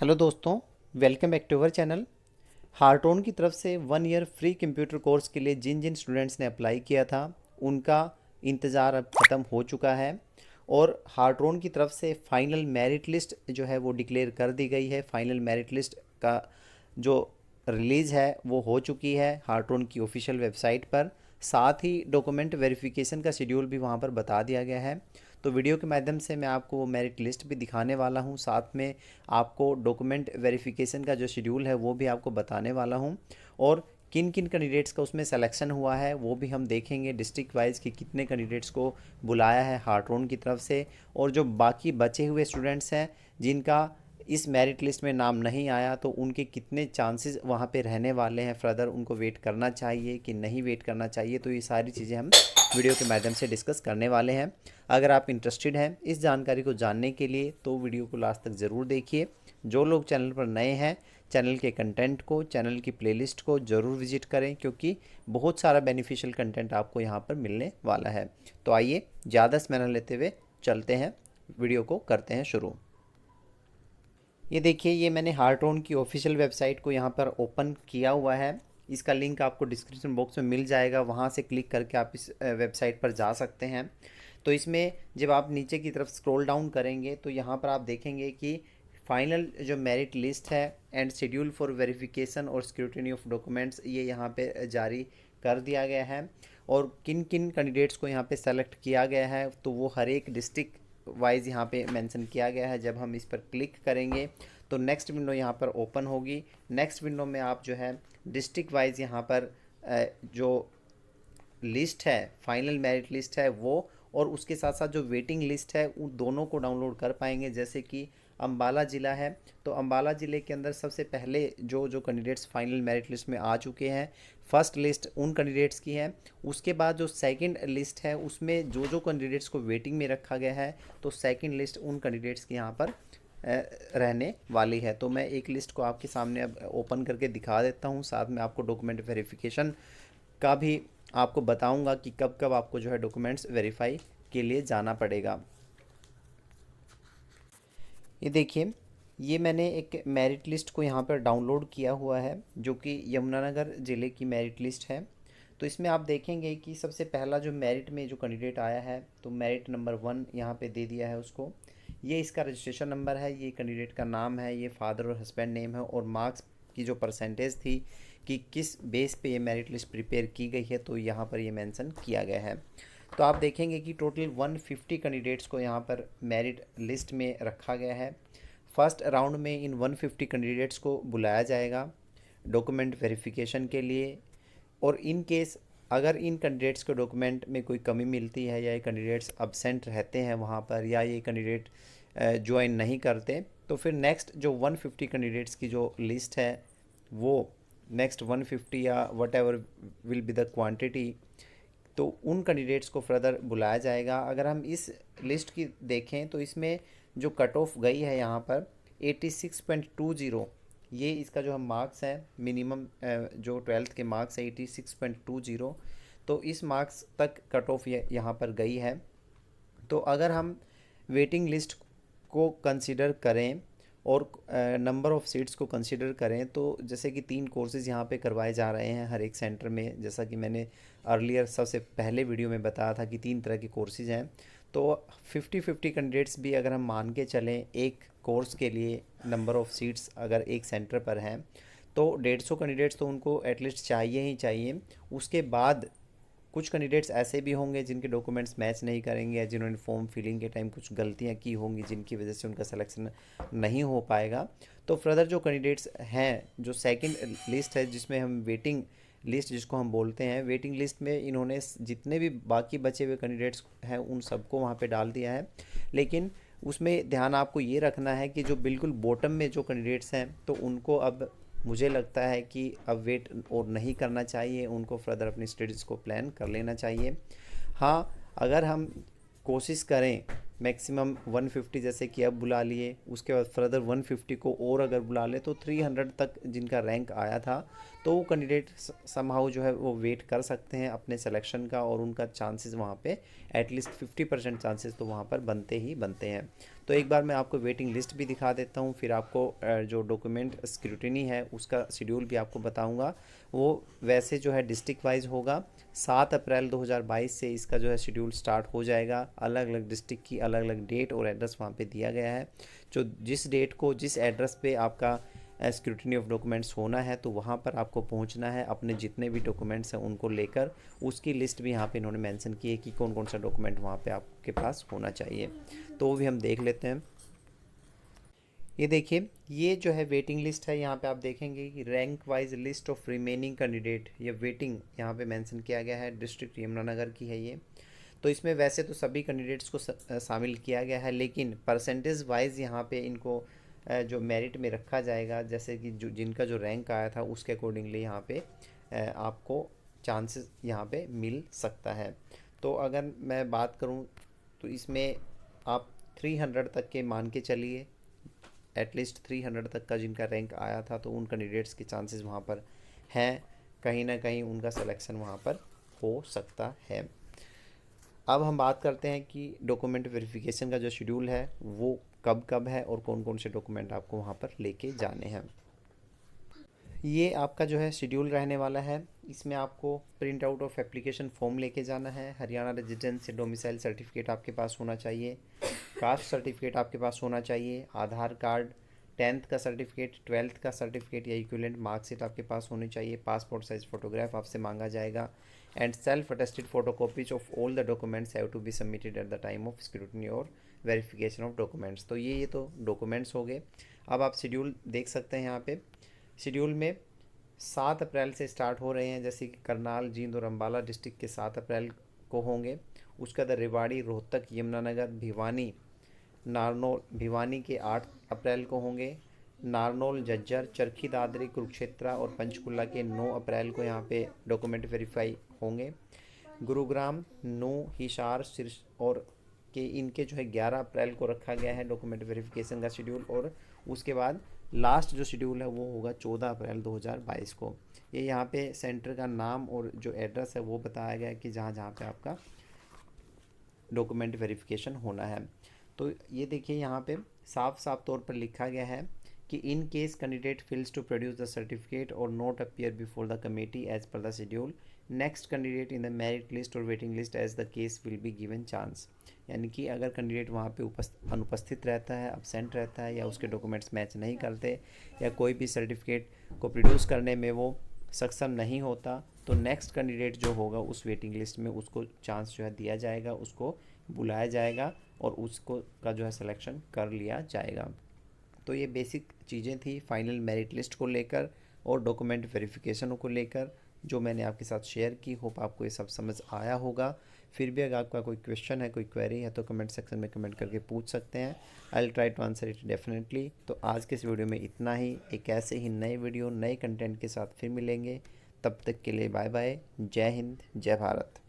Hello दोस्तों, welcome back to our channel. हार्टोन की तरफ से 1 ईयर फ्री कंप्यूटर कोर्स के लिए जिन जिन स्टूडेंट्स ने अप्लाई किया था उनका इंतज़ार अब ख़त्म हो चुका है और हार्टोन की तरफ से फ़ाइनल मेरिट लिस्ट जो है वो डिक्लेयर कर दी गई है। फाइनल मेरिट लिस्ट का जो रिलीज़ है वो हो चुकी है हार्टोन की ऑफिशियल वेबसाइट पर। साथ ही डॉक्यूमेंट वेरिफिकेशन का शेड्यूल भी वहाँ पर बता दिया गया है। तो वीडियो के माध्यम से मैं आपको वो मेरिट लिस्ट भी दिखाने वाला हूँ, साथ में आपको डॉक्यूमेंट वेरिफिकेशन का जो शेड्यूल है वो भी आपको बताने वाला हूँ और किन किन कैंडिडेट्स का उसमें सिलेक्शन हुआ है वो भी हम देखेंगे। डिस्ट्रिक्ट वाइज कि कितने कैंडिडेट्स को बुलाया है हार्टोन की तरफ से और जो बाकी बचे हुए स्टूडेंट्स हैं जिनका इस मेरिट लिस्ट में नाम नहीं आया तो उनके कितने चांसेस वहाँ पे रहने वाले हैं, फर्दर उनको वेट करना चाहिए कि नहीं वेट करना चाहिए। तो ये सारी चीज़ें हम वीडियो के माध्यम से डिस्कस करने वाले हैं। अगर आप इंटरेस्टेड हैं इस जानकारी को जानने के लिए तो वीडियो को लास्ट तक ज़रूर देखिए। जो लोग चैनल पर नए हैं, चैनल के कंटेंट को, चैनल की प्लेलिस्ट को ज़रूर विजिट करें क्योंकि बहुत सारा बेनिफिशियल कंटेंट आपको यहाँ पर मिलने वाला है। तो आइए ज़्यादा समय न लेते हुए चलते हैं, वीडियो को करते हैं शुरू। ये देखिए, ये मैंने हार्टोन की ऑफिशियल वेबसाइट को यहाँ पर ओपन किया हुआ है। इसका लिंक आपको डिस्क्रिप्शन बॉक्स में मिल जाएगा, वहाँ से क्लिक करके आप इस वेबसाइट पर जा सकते हैं। तो इसमें जब आप नीचे की तरफ स्क्रॉल डाउन करेंगे तो यहाँ पर आप देखेंगे कि फाइनल जो मेरिट लिस्ट है एंड शेड्यूल फॉर वेरिफिकेशन और स्क्रूटिनी ऑफ डॉक्यूमेंट्स ये यहाँ पे जारी कर दिया गया है और किन किन कैंडिडेट्स को यहाँ पे सेलेक्ट किया गया है तो वो हर एक डिस्ट्रिक्ट वाइज यहाँ पे मेंशन किया गया है। जब हम इस पर क्लिक करेंगे तो नेक्स्ट विंडो यहाँ पर ओपन होगी। नेक्स्ट विंडो में आप जो है डिस्ट्रिक्ट वाइज यहाँ पर जो लिस्ट है, फाइनल मेरिट लिस्ट है वो और उसके साथ साथ जो वेटिंग लिस्ट है उन दोनों को डाउनलोड कर पाएंगे। जैसे कि अम्बाला ज़िला है तो अम्बाला ज़िले के अंदर सबसे पहले जो जो कैंडिडेट्स फाइनल मेरिट लिस्ट में आ चुके हैं, फर्स्ट लिस्ट उन कैंडिडेट्स की है। उसके बाद जो सेकंड लिस्ट है उसमें जो जो कैंडिडेट्स को वेटिंग में रखा गया है तो सेकंड लिस्ट उन कैंडिडेट्स की यहाँ पर रहने वाली है। तो मैं एक लिस्ट को आपके सामने अब ओपन करके दिखा देता हूँ, साथ में आपको डॉक्यूमेंट वेरिफिकेशन का भी आपको बताऊंगा कि कब कब आपको जो है डॉक्यूमेंट्स वेरीफाई के लिए जाना पड़ेगा। ये देखिए, ये मैंने एक मेरिट लिस्ट को यहाँ पर डाउनलोड किया हुआ है जो कि यमुनानगर ज़िले की मेरिट लिस्ट है। तो इसमें आप देखेंगे कि सबसे पहला जो मेरिट में जो कैंडिडेट आया है तो मेरिट नंबर 1 यहाँ पे दे दिया है उसको। ये इसका रजिस्ट्रेशन नंबर है, ये कैंडिडेट का नाम है, ये फादर और हस्बैंड नेम है और मार्क्स की जो परसेंटेज थी कि किस बेस पे ये मेरिट लिस्ट प्रिपेयर की गई है तो यहाँ पर ये मेंशन किया गया है। तो आप देखेंगे कि टोटल 150 कैंडिडेट्स को यहाँ पर मेरिट लिस्ट में रखा गया है। फर्स्ट राउंड में इन 150 कैंडिडेट्स को बुलाया जाएगा डॉक्यूमेंट वेरिफिकेशन के लिए और इन केस अगर इन कैंडिडेट्स को डॉक्यूमेंट में कोई कमी मिलती है या ये कैंडिडेट्स अब्सेंट रहते हैं वहाँ पर या ये कैंडिडेट ज्वाइन नहीं करते तो फिर नेक्स्ट जो 150 कैंडिडेट्स की जो लिस्ट है वो नेक्स्ट 150 या what ever will be the quantity तो उन कैंडिडेट्स को फर्दर बुलाया जाएगा। अगर हम इस लिस्ट की देखें तो इसमें जो कट ऑफ गई है यहाँ पर 86.20, ये इसका जो हम मार्क्स है मिनिमम जो 12th के मार्क्स है 86.20, तो इस मार्क्स तक कट ऑफ यहाँ पर गई है। तो अगर हम वेटिंग लिस्ट को कंसिडर करें और नंबर ऑफ़ सीट्स को कंसिडर करें तो जैसे कि 3 कोर्सेज़ यहाँ पे करवाए जा रहे हैं हर एक सेंटर में, जैसा कि मैंने अर्लियर सबसे पहले वीडियो में बताया था कि 3 तरह के कोर्सेज़ हैं। तो 50-50 कैंडिडेट्स भी अगर हम मान के चलें एक कोर्स के लिए नंबर ऑफ़ सीट्स अगर एक सेंटर पर हैं तो 150 कैंडिडेट्स तो उनको एटलीस्ट चाहिए ही चाहिए। उसके बाद कुछ कैंडिडेट्स ऐसे भी होंगे जिनके डॉक्यूमेंट्स मैच नहीं करेंगे या जिन्होंने फॉर्म फिलिंग के टाइम कुछ गलतियां की होंगी जिनकी वजह से उनका सिलेक्शन नहीं हो पाएगा। तो फर्दर जो कैंडिडेट्स हैं जो सेकंड लिस्ट है जिसमें हम वेटिंग लिस्ट जिसको हम बोलते हैं, वेटिंग लिस्ट में इन्होंने जितने भी बाकी बचे हुए कैंडिडेट्स हैं उन सबको वहाँ पे डाल दिया है। लेकिन उसमें ध्यान आपको ये रखना है कि जो बिल्कुल बॉटम में जो कैंडिडेट्स हैं तो उनको अब मुझे लगता है कि अब वेट और नहीं करना चाहिए, उनको फर्दर अपनी स्टडीज़ को प्लान कर लेना चाहिए। हाँ, अगर हम कोशिश करें मैक्सिमम 150 जैसे कि अब बुला लिए, उसके बाद फर्दर 150 को और अगर बुला ले तो 300 तक जिनका रैंक आया था तो वो कैंडिडेट समहाउ जो है वो वेट कर सकते हैं अपने सिलेक्शन का और उनका चांसेस वहाँ पे एटलीस्ट 50% चांसेस तो वहाँ पर बनते ही बनते हैं। तो एक बार मैं आपको वेटिंग लिस्ट भी दिखा देता हूँ, फिर आपको जो डॉक्यूमेंट स्क्रूटिनी है उसका शेड्यूल भी आपको बताऊँगा। वो वैसे जो है डिस्ट्रिक्ट वाइज होगा। 7 अप्रैल 2022 से इसका जो है शेड्यूल स्टार्ट हो जाएगा। अलग अलग डिस्ट्रिक्ट की अलग अलग डेट और एड्रेस वहाँ पे दिया गया है। जो जिस डेट को जिस एड्रेस पे आपका स्क्रूटिनी ऑफ डॉक्यूमेंट्स होना है, तो वहाँ पर आपको पहुँचना है अपने जितने भी डॉक्यूमेंट्स हैं उनको लेकर। उसकी लिस्ट भी यहाँ पे इन्होंने मेंशन की है कि कौन कौन सा डॉक्यूमेंट वहाँ पे आपके पास होना चाहिए, तो वो भी हम देख लेते हैं। ये देखिए, ये जो है वेटिंग लिस्ट है। यहाँ पे आप देखेंगे कि rank wise list of remaining candidate, ये वेटिंग यहाँ पे मेंशन किया गया है। डिस्ट्रिक्ट यमुनानगर की है ये। तो इसमें वैसे तो सभी कैंडिडेट्स को शामिल किया गया है, लेकिन परसेंटेज वाइज यहाँ पे इनको जो मेरिट में रखा जाएगा, जैसे कि जो जिनका जो रैंक आया था उसके अकॉर्डिंगली यहाँ पे आपको चांसेस यहाँ पे मिल सकता है। तो अगर मैं बात करूँ तो इसमें आप 300 तक के मान के चलिए, एटलीस्ट 300 तक का जिनका रैंक आया था, तो उन कैंडिडेट्स के चांसेस वहाँ पर हैं, कहीं ना कहीं उनका सिलेक्शन वहाँ पर हो सकता है। अब हम बात करते हैं कि डॉक्यूमेंट वेरिफिकेशन का जो शेड्यूल है वो कब कब है और कौन कौन से डॉक्यूमेंट आपको वहाँ पर लेके जाने हैं। ये आपका जो है शेड्यूल रहने वाला है। इसमें आपको print out of application form लेके जाना है। हरियाणा रेजिडेंस से डोमिसाइल सर्टिफिकेट आपके पास होना चाहिए। कास्ट सर्टिफिकेट आपके पास होना चाहिए। आधार कार्ड, 10th का सर्टिफिकेट, 12th का सर्टिफिकेट या इक्विवेलेंट मार्कशीट आपके पास होनी चाहिए। पासपोर्ट साइज फोटोग्राफ आपसे मांगा जाएगा। And self attested photocopies of all the documents have to be submitted at the time of scrutiny और वेरिफिकेशन ऑफ डॉक्यूमेंट्स। तो ये तो डॉक्यूमेंट्स हो गए। अब आप शेड्यूल देख सकते हैं। यहाँ पे शेड्यूल में 7 अप्रैल से स्टार्ट हो रहे हैं, जैसे कि करनाल, जींद और अम्बाला डिस्ट्रिक्ट के 7 अप्रैल को होंगे। उसके बाद रेवाड़ी, रोहतक, यमुनानगर, भिवानी, नारनौल, भिवानी के 8 अप्रैल को होंगे। नारनौल, झज्जर, चरखी दादरी, कुरुक्षेत्र और पंचकुला के 9 अप्रैल को यहाँ पे डॉक्यूमेंट वेरीफाई होंगे। गुरुग्राम, नू, हिसार, सिरस और के इनके जो है 11 अप्रैल को रखा गया है डॉक्यूमेंट वेरिफिकेशन का शेड्यूल। और उसके बाद लास्ट जो शेड्यूल है वो होगा 14 अप्रैल 2022 को। ये यहाँ पे सेंटर का नाम और जो एड्रेस है वो बताया गया है कि जहाँ जहाँ पे आपका डॉक्यूमेंट वेरिफिकेशन होना है। तो ये देखिए, यहाँ पे साफ साफ तौर पर लिखा गया है कि in case candidate fails to produce the certificate और not appear before the committee as per the schedule, next candidate in the merit list और waiting list as the case will be given chance. यानी कि अगर candidate वहाँ पे अनुपस्थित रहता है, अब्सेंट रहता है, या उसके डॉक्यूमेंट्स मैच नहीं करते, या कोई भी सर्टिफिकेट को प्रोड्यूस करने में वो सक्षम नहीं होता, तो नेक्स्ट कैंडिडेट जो होगा उस वेटिंग लिस्ट में उसको चांस जो है दिया जाएगा, उसको बुलाया जाएगा और उसको का जो है सिलेक्शन कर लिया जाएगा। तो ये बेसिक चीज़ें थी फाइनल मेरिट लिस्ट को लेकर और डॉक्यूमेंट वेरिफिकेशन को लेकर, जो मैंने आपके साथ शेयर की। होप आपको ये सब समझ आया होगा। फिर भी अगर आपका कोई क्वेश्चन है, कोई क्वेरी है, तो कमेंट सेक्शन में कमेंट करके पूछ सकते हैं। I will try to answer it definitely. तो आज के इस वीडियो में इतना ही। एक ऐसे ही नए वीडियो, नए कंटेंट के साथ फिर मिलेंगे। तब तक के लिए बाय बाय। जय हिंद, जय भारत।